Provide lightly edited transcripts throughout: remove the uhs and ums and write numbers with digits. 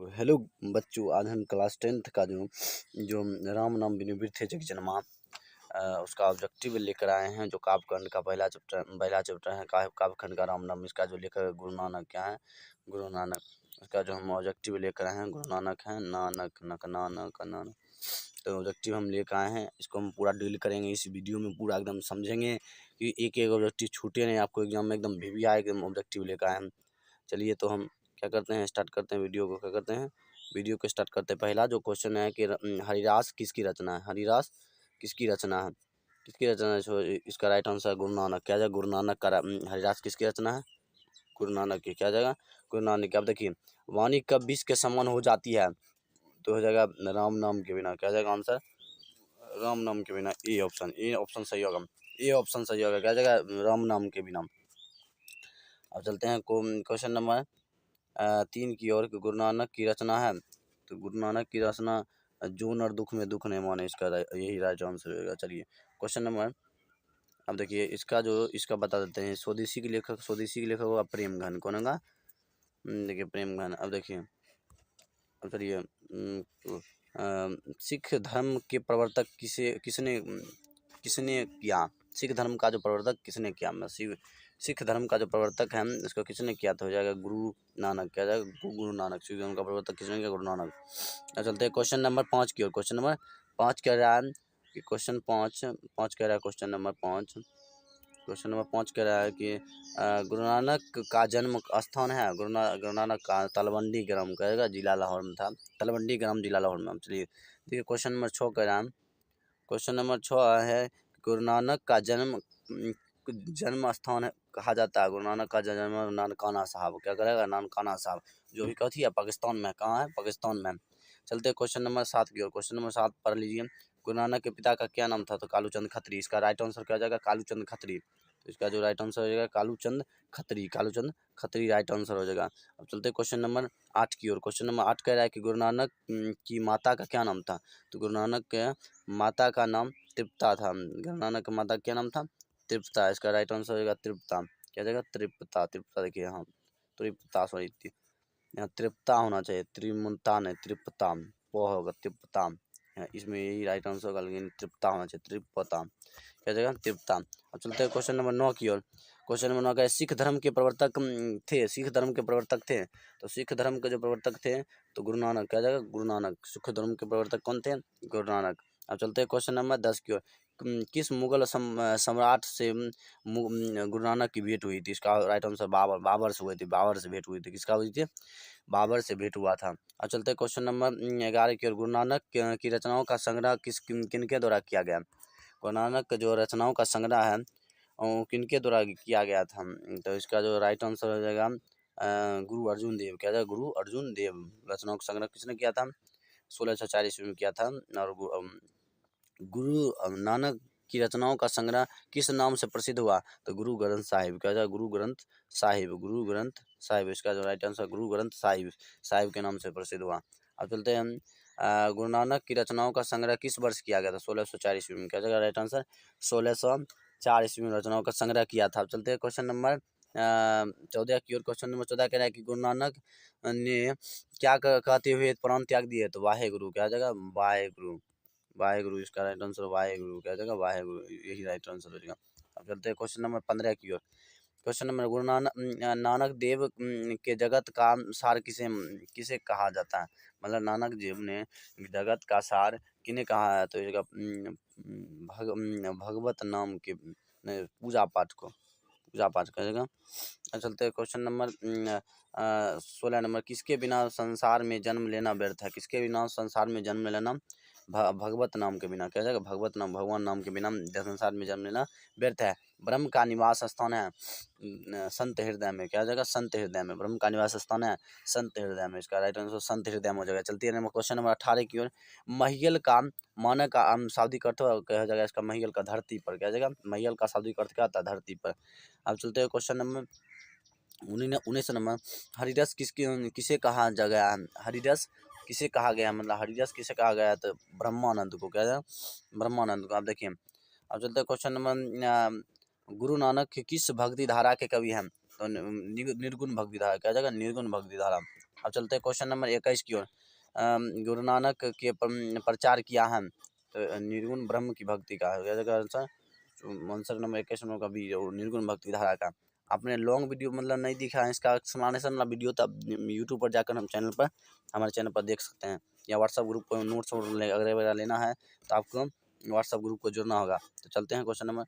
Hello बच्चों, आज हम क्लास 10th का जो जो राम नाम बिनु बिरथे जग जन्मा उसका ऑब्जेक्टिव लेकर आए हैं। जो काव्यखंड का पहला चैप्टर है काव्यखंड का राम नाम। इसका जो लेखक गुरु नानक क्या है, गुरु नानक। इसका जो हम ऑब्जेक्टिव लेकर आए हैं गुरु नानक है, नानक नक नानक नानक। तो ऑब्जेक्टिव हम लेकर आए हैं, इसको हम पूरा डील करेंगे इस वीडियो में, पूरा एकदम समझेंगे कि एक एक ऑब्जेक्टिव छूटे नहीं आपको एग्जाम में, एकदम भी आए एकदम ऑब्जेक्टिव लेकर आए हैं। चलिए तो हम क्या करते हैं, स्टार्ट करते हैं वीडियो को। क्या करते हैं, वीडियो को स्टार्ट करते हैं। पहला जो क्वेश्चन है कि हरिदास किसकी रचना है, हरिदास किसकी रचना है, किसकी रचना है। सो इसका राइट आंसर है गुरु नानक। क्या जाएगा, गुरु नानक का हरिदास किसकी रचना है, गुरु नानक की। क्या जाएगा, गुरु नानक की। अब देखिए, वाणी कब विष के समान हो जाती है, तो हो जाएगा राम नाम के बिना। क्या जाएगा आंसर, राम नाम के बिना। ए ऑप्शन सही होगा, ए ऑप्शन सही होगा। क्या जाएगा, राम नाम के बिना। अब चलते हैं क्वेश्चन नंबर 3 की ओर। गुरु नानक की रचना है, तो गुरु नानक की रचना जून और दुख में दुख नहीं माने, इसका यही राइट आंसर होगा। चलिए क्वेश्चन नंबर, अब देखिए इसका बता देते हैं। स्वदेशी के लेखक होगा प्रेमघन। कौन होगा, देखिए प्रेमघन। अब देखिए, अब चलिए सिख धर्म के प्रवर्तक किसने किया, सिख धर्म का जो प्रवर्तक किसने किया, सिख धर्म का जो प्रवर्तक है इसको किसने किया, तो हो जाएगा गुरु नानक। क्या जाएगा, गुरु नानक। सिख धर्म का प्रवर्तक किसने किया, गुरु नानक। अब चलते हैं क्वेश्चन नंबर 5 की ओर। क्वेश्चन नंबर 5 कह रहा है कि क्वेश्चन 5 कह रहा है, क्वेश्चन नंबर 5 कह रहा है कि गुरु नानक का जन्म स्थान है, गुरु नानक का तलवंडी ग्राम कहेगा, जिला लाहौर में था। तलवंडी ग्राम जिला लाहौर में। चलिए देखिए क्वेश्चन नंबर 6 कह रहा है, क्वेश्चन नंबर 6 है गुरु नानक का जन्म स्थान कहा जाता है, गुरु नानक का जन्म नानकाना साहब। क्या करेगा, नानकाना साहब, जो भी कथी है पाकिस्तान में। कहाँ है, पाकिस्तान में। चलते क्वेश्चन नंबर 7 की ओर। क्वेश्चन नंबर 7 पढ़ लीजिए। गुरु नानक के पिता का क्या नाम था, तो कालूचंद खत्री। इसका राइट आंसर क्या जाएगा, कालूचंद खत्री। तो इसका जो राइट आंसर हो जाएगा कालूचंद खत्री, कालूचंद खत्री राइट आंसर हो जाएगा। अब चलते क्वेश्चन नंबर 8 की ओर। क्वेश्चन नंबर 8 कह रहा है कि गुरु नानक की माता का क्या नाम था, तो गुरु नानक के माता का नाम तृप्ता था। गुरु नानक की माता का क्या नाम था, तृप्ता। इसका राइट आंसर हो जाएगा तृप्ता। क्या जाएगा, तृप्ता। तृप्ता देखिए, यहाँ तृप्ता, सॉरी यहाँ तृप्ता होना चाहिए, त्रिमुंता नहीं, तृप्ता वो होगा, तृप्ता। इसमें यही राइट आंसर होगा, लेकिन तृप्ता होना चाहिए, तृप्ता। क्या जाएगा, तृप्ता। अब चलते हैं क्वेश्चन नंबर 9 की ओर। क्वेश्चन नंबर 9 का सिख धर्म के प्रवर्तक थे, सिख धर्म के प्रवर्तक थे, तो सिख धर्म के जो प्रवर्तक थे तो गुरु नानक। क्या जाएगा, गुरु नानक। सिख धर्म के प्रवर्तक कौन थे, गुरु नानक। अब चलते हैं क्वेश्चन नंबर 10 की ओर। किस मुगल सम्राट से गुरु नानक की भेंट हुई थी, इसका राइट आंसर बाबर से हुई थी, बाबर से भेंट हुई थी। किसका हुई थी, बाबर से भेंट हुआ था। अब चलते हैं क्वेश्चन नंबर 11 की ओर। गुरु नानक की रचनाओं का संग्रह किनके द्वारा किया गया, गुरु नानक जो रचनाओं का संग्रह है किनके द्वारा किया गया था, तो इसका जो राइट आंसर हो जाएगा गुरु अर्जुन देव। क्या जाएगा, गुरु अर्जुन देव। रचनाओं का संग्रह किसने किया था, 1640 ईस्वी में किया था। और गुरु नानक की रचनाओं का संग्रह किस नाम से प्रसिद्ध हुआ, तो गुरु ग्रंथ साहिब। क्या जाएगा, गुरु ग्रंथ साहिब, गुरु ग्रंथ साहिब। इसका जो राइट आंसर गुरु ग्रंथ साहिब के नाम से प्रसिद्ध हुआ। अब चलते हैं हम गुरु नानक की रचनाओं का संग्रह किस वर्ष किया गया था, 1604 ईस्वी में। क्या जाएगा राइट आंसर, 1604 ईस्वी में रचनाओं का संग्रह किया था। अब चलते हैं क्वेश्चन नंबर 14 की ओर। क्वेश्चन नंबर 14 कह रहा है कि गुरु नानक ने क्या कहते हुए प्राण त्याग दिए, तो वाहे गुरु। क्या जाएगा, वाहे गुरु, वाहे गुरु। इसका राइट आंसर वाहे गुरु। क्या जाएगा, वाहे गुरु, यही राइट आंसर हो जाएगा। अब चलते हैं क्वेश्चन नंबर 15 की ओर। क्वेश्चन नंबर, गुरु नानक देव के जगत का सार किसे कहा जाता है, मतलब नानक देव ने जगत का सार किन्हें कहा है, तो इसका भगवत नाम के पूजा पाठ करेगा। चलते हैं क्वेश्चन नंबर 16 नंबर। किसके बिना संसार में जन्म लेना व्यर्थ है, किसके बिना संसार में जन्म लेना, भगवत नाम के बिना। क्या जाएगा, भगवत नाम, भगवान नाम के बिना संसार में जन्म लेना व्यर्थ है। ब्रह्म का निवास स्थान है संत हृदय में। क्या जाएगा, संत हृदय में। ब्रह्म का निवास स्थान है संत हृदय में। इसका राइट आंसर संत हृदय में हो जाएगा। चलती है क्वेश्चन नंबर 18 की ओर। महियल का मानक का शाब्दिक अर्थ कहा जाएगा इसका, महियल का धरती पर। क्या जाएगा, महियल का शाब्दिक अर्थ क्या होता है, धरती पर। अब चलते हैं क्वेश्चन नंबर 19 नंबर। हरिरस किसे कहा गया है, हरिरस किसे कहा गया, मतलब हरिरस किसे कहा गया है, तो ब्रह्मानंद को। क्या है, ब्रह्मानंद को। आप देखिए, अब चलते हैं क्वेश्चन नंबर गुरु नानक किस भक्ति धारा के कवि हैं, तो निर्गुण भक्ति धारा। क्या जाएगा, निर्गुण भक्ति धारा। अब चलते हैं क्वेश्चन नंबर 21 की ओर। गुरु नानक के प्रचार किया है, तो निर्गुण ब्रह्म की भक्ति का आंसर। आंसर नंबर 21 नंबर का बी, निर्गुण भक्ति धारा का। आपने लॉन्ग वीडियो मतलब नहीं दिखा है इसका एक्सप्लेनेशन वाला वीडियो, तब यूट्यूब पर जाकर हमारे चैनल पर देख सकते हैं, या व्हाट्सअप ग्रुप पर नोट्स अगर लेना है तो आपको व्हाट्सअप ग्रुप को जुड़ना होगा। तो चलते हैं क्वेश्चन नंबर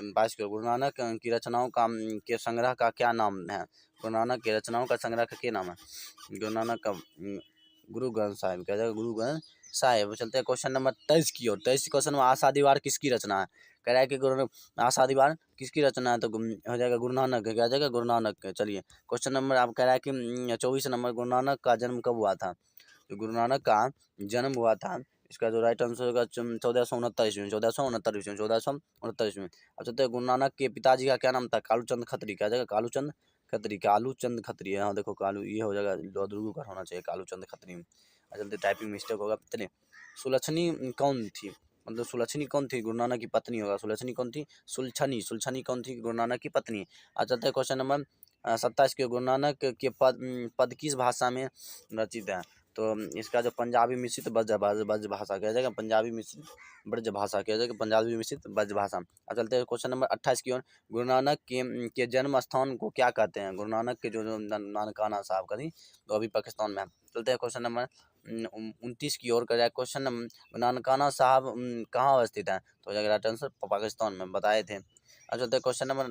22 की ओर। गुरु नानक की रचनाओं का के संग्रह का क्या नाम है? गुरु नानक की रचनाओं का संग्रह का क्या नाम है? गुरु नानक का गुरु ग्रंथ साहिब, क्या जाएगा? गुरु ग्रंथ साहिब। चलते हैं क्वेश्चन नंबर 23 की ओर। 23 क्वेश्चन में आशा दीवार किसकी रचना है? कह रहा है कि गुरु आशा दीवार किसकी रचना है? तो हो जाएगा गुरु नानक, क्या जाएगा? गुरु नानक। चलिए क्वेश्चन नंबर आप कह रहा है कि 24 नंबर, गुरु नानक का जन्म कब हुआ था? तो गुरु नानक का जन्म हुआ था, इसका जो राइट आंसर होगा 1469 ईस्वी में, 1469 ईस्वी में, 1469 ईस्वी में। अब चलते हैं गुरु नानक के पिताजी का क्या नाम था? कालूचंद खत्री, क्या जाएगा? कालूचंद खत्री, कालूचंद खत्री। हाँ देखो कालू, ये हो जाएगा दुर्गु का होना चाहिए, कालूचंद खत्री में। चलते टाइपिंग मिस्टेक होगा। चलिए सुलक्षणी कौन थी? मतलब सुलक्षणी कौन थी? गुरु नानक की पत्नी होगा। सुलक्षणी कौन थी? सुलक्षणी, सुलक्षणी कौन थी? गुरु नानक की पत्नी। आज चलते हैं क्वेश्चन नंबर 27 के। गुरु नानक के पद किस भाषा में रचित है? तो इसका जो पंजाबी मिश्रित ब्रज भाषा कहा जाएगा, पंजाबी मिश्रित ब्रज भाषा कहा जाएगा, पंजाबी मिश्रित ब्रज भाषा। अब चलते हैं क्वेश्चन नंबर 28 की ओर। गुरु नानक के जन्म स्थान को क्या कहते हैं? गुरु नानक के जो नानकाना साहब का थी, तो अभी पाकिस्तान में है। चलते हैं क्वेश्चन नंबर 29 की ओर। कर क्वेश्चन नानकाना साहब कहाँ अवस्थित है? तो राइट आंसर पाकिस्तान में बताए थे। अब चलते हैं क्वेश्चन नंबर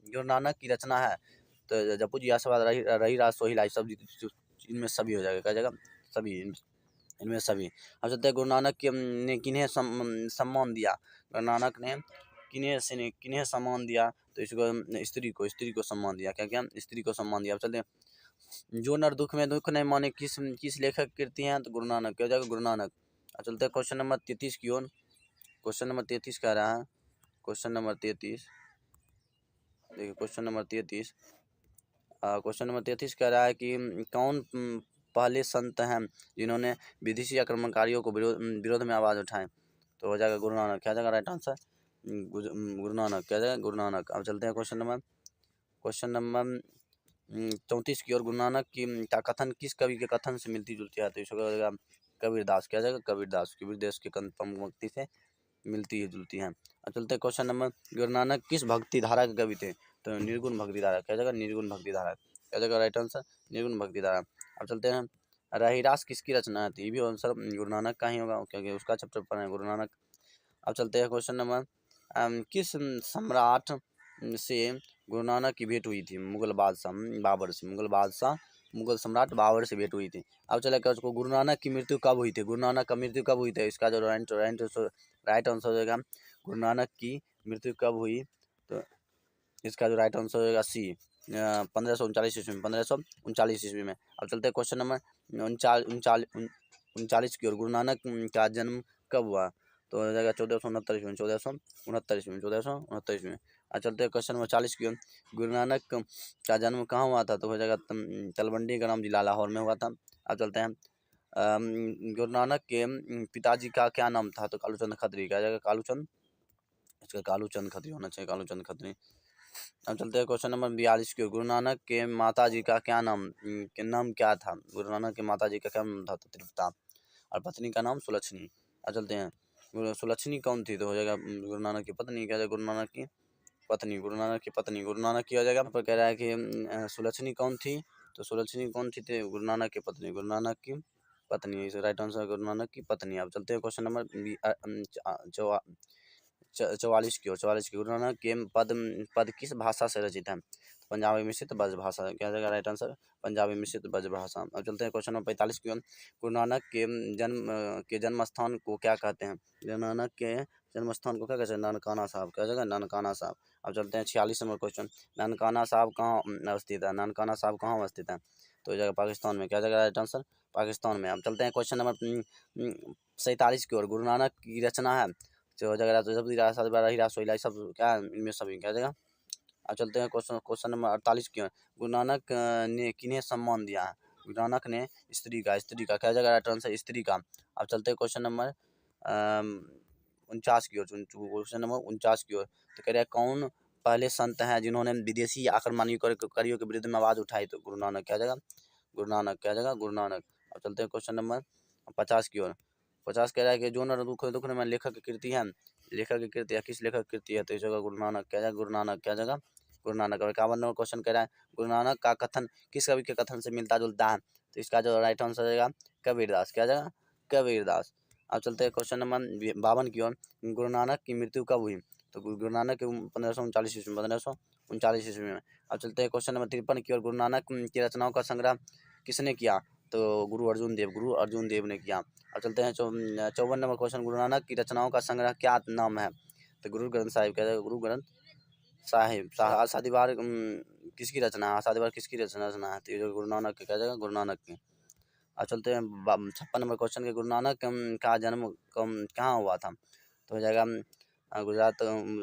गुरु नानक की रचना है, तो जपू जी आशीर्वाद रही राज सोही लाई, सब इनमें सभी हो जाएगा, क्या जाएगा? सभी, इनमें सभी। अब चलते हैं गुरु नानक ने किन्हें सम्मान दिया? गुरु नानक ने किन्हें सम्मान दिया? तो इसको स्त्री को सम्मान दिया, क्या क्या? स्त्री को सम्मान दिया। अब चलते हैं जो नर दुख में दुख नहीं माने किस लेखक कृति हैं? तो गुरु नानक, क्या हो जाएगा? गुरु नानक। अब चलते हैं क्वेश्चन नंबर 33 की ओर। क्वेश्चन नंबर 33 कह रहा है, क्वेश्चन नंबर 33 देखिए, क्वेश्चन नंबर 33 कह रहा है कि कौन पहले संत हैं जिन्होंने विदेशी आक्रमणकारियों को विरोध में आवाज़ उठाए? तो हो जाएगा गुरु नानक, क्या जाएगा? राइट आंसर गुरु नानक, क्या जाएगा? गुरु नानक। अब चलते हैं क्वेश्चन नंबर 34 की ओर। गुरु नानक की का कथन किस कवि के कथन से मिलती जुलती है? तो इसको हो जाएगा कबीरदास, क्या जाएगा? कबीरदास की पंक्ति से मिलती जुलती है। अब चलते हैं क्वेश्चन नंबर, गुरु नानक किस भक्ति धारा के कवि थे? तो निर्गुण भक्ति धारा, क्या जाएगा? निर्गुण भक्ति धारा, क्या जाएगा? राइट आंसर निर्गुण भक्ति धारा। अब चलते हैं रहीरास किसकी रचना है? तो ये भी आंसर गुरु नानक का ही होगा, क्योंकि उसका चैप्टर पर है गुरु नानक। अब चलते हैं क्वेश्चन नंबर किस सम्राट से गुरु नानक की भेंट हुई थी? मुगल बादशाह बाबर से, मुगल सम्राट बाबर से भेंट हुई थी। अब चले क्या उसको, गुरु नानक की मृत्यु कब हुई थी? गुरु नानक का मृत्यु कब हुई थी? इसका जो राइट आंसर हो जाएगा, गुरु नानक की मृत्यु कब हुई? तो इसका जो राइट आंसर होगा सी, 1539 ईस्वी में, 1539 ईस्वी में। अब चलते हैं क्वेश्चन नंबर 39 की ओर। गुरु नानक का जन्म कब हुआ? तो हो जाएगा 1469 ईस्वी में, 1469 ईस्वी में, 1469 ईस्वी में। अब चलते हैं क्वेश्चन नंबर 40 की ओर। गुरु नानक का जन्म कहाँ हुआ था? तो हो जाएगा तलवंडी ग्राम जिला लाहौर में हुआ था। अब चलते हैं गुरु नानक के पिताजी का क्या नाम था? तो कालूचंद खत्री, क्या जाएगा? कालूचंद, इसका कालूचंद खत्री होना चाहिए, कालूचंद खत्री। अब चलते हैं क्वेश्चन नंबर 42 की ओर। गुरु नानक के माता जी का क्या नाम क्या था? गुरु नानक के माता जी का क्या नाम था? तो तृप्ता, और पत्नी का नाम सुलक्षणी। अब चलते हैं सुलक्षणी कौन थी? तो हो जाएगा गुरु नानक की पत्नी, क्या जाएगा? गुरु नानक की पत्नी, गुरु नानक की पत्नी, गुरु नानक की हो जाएगा। पर कह रहा है कि सुलक्षणी कौन थी? तो सुलक्षणी कौन थी? थे गुरु नानक की पत्नी, गुरु नानक की पत्नी, राइट आंसर गुरु नानक की पत्नी। अब चलते हैं क्वेश्चन नंबर 44 की ओर। 44 की, गुरु नानक के पद किस भाषा से रचित है? पंजाबी मिश्रित ब्रज भाषा, क्या जाएगा? राइट आंसर पंजाबी मिश्रित ब्रज भाषा। अब चलते हैं क्वेश्चन नंबर 45 की ओर। गुरु नानक के जन्म स्थान को क्या कहते हैं? गुरु नानक के जन्म स्थान को क्या कहते हैं? नानकाना साहब, क्या जाएगा? नानकाना साहब। अब चलते हैं 46 नंबर क्वेश्चन। नानकाना साहब कहाँ अवस्थित है? नानकाना साहब कहाँ अवस्थित है? तो जाएगा पाकिस्तान में, क्या जाएगा? राइट आंसर पाकिस्तान में। अब चलते हैं क्वेश्चन नंबर 47 की ओर। गुरु नानक की रचना है, जो हो जाएगा तो सब क्या इनमें सभी, क्या जाएगा? अब चलते हैं क्वेश्चन नंबर 48 की ओर। गुरु नानक ने किन्हें सम्मान दिया है? गुरु नानक ने स्त्री का, क्या जाएगा? राइट आंसर स्त्री का। अब चलते हैं क्वेश्चन नंबर 49 की ओर। क्वेश्चन नंबर 49 की ओर। तो कह रहे हैं कौन पहले संत हैं जिन्होंने विदेशी आक्रमणकारियों के विरुद्ध में आवाज़ उठाई? तो गुरु नानक क्या जगह, गुरु नानक क्या जगह, गुरु नानक। अब चलते हैं क्वेश्चन नंबर 50 की ओर। 50 कह रहा है कि जो नर दुख में लेखक की कृति है, लेखक की कृति है, किस लेखक की कृति है? तो इस जगह गुरु नानक क्या जगह, गुरु नानक क्या जगह, गुरु नानक। और 51 नंबर क्वेश्चन कह रहा है गुरु नानक का कथन किस कवि के कथन से मिलता जुलता है? तो इसका जो राइट आंसर रहेगा कबीरदास क्या जगह, कबीरदास। अब चलते हैं क्वेश्चन नंबर 52 की ओर। गुरु नानक की मृत्यु कब हुई? तो गुरु नानक की 1539 ईस्वी में, 1539 ईस्वी में। अब चलते हैं क्वेश्चन नंबर 53 की ओर। गुरु नानक की रचनाओं का संग्रह किसने किया? तो गुरु अर्जुन देव ने किया। अब चलते हैं 54 नंबर क्वेश्चन। गुरु नानक की रचनाओं का संग्रह क्या नाम है? तो गुरु ग्रंथ साहिब क्या है, गुरु ग्रंथ साहिब। आसादीवार किसकी रचना है? आसादीवार किसकी रचना है? तो ये गुरु नानक की क्या जगह, गुरु नानक की। अब चलते हैं 56 नंबर क्वेश्चन के। गुरु नानक का जन्म कहाँ हुआ था? तो हो जाएगा गुजरात,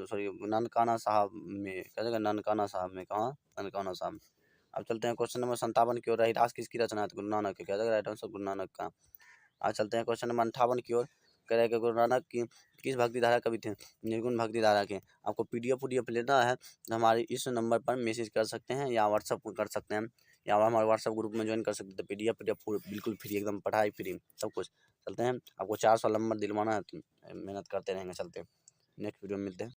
सॉरी ननकाना साहब में क्या जगह, ननकाना साहब में। कहाँ? ननकाना साहब। अब चलते हैं क्वेश्चन नंबर 57 की ओर। रहीदास किसकी रचना है? तो गुरु नानक की क्या जगह, राइट आंसर गुरु नानक का। आज चलते हैं क्वेश्चन नंबर 58 की ओर। कह रहे हैं कि गुरु नानक की किस भक्ति धारा कवि थे? निर्गुण भक्ति धारा के। आपको पीडीएफ लेना है तो हमारे इस नंबर पर मैसेज कर सकते हैं या व्हाट्सअप कर सकते हैं, या हमारे व्हाट्सअप ग्रुप में ज्वाइन कर सकते हैं। तो पीडीएफ बिल्कुल फ्री, एकदम पढ़ाई फ्री सब कुछ। चलते हैं, आपको 400 नंबर दिलवाना है तो मेहनत करते रहेंगे। चलते हैं, नेक्स्ट वीडियो में मिलते हैं।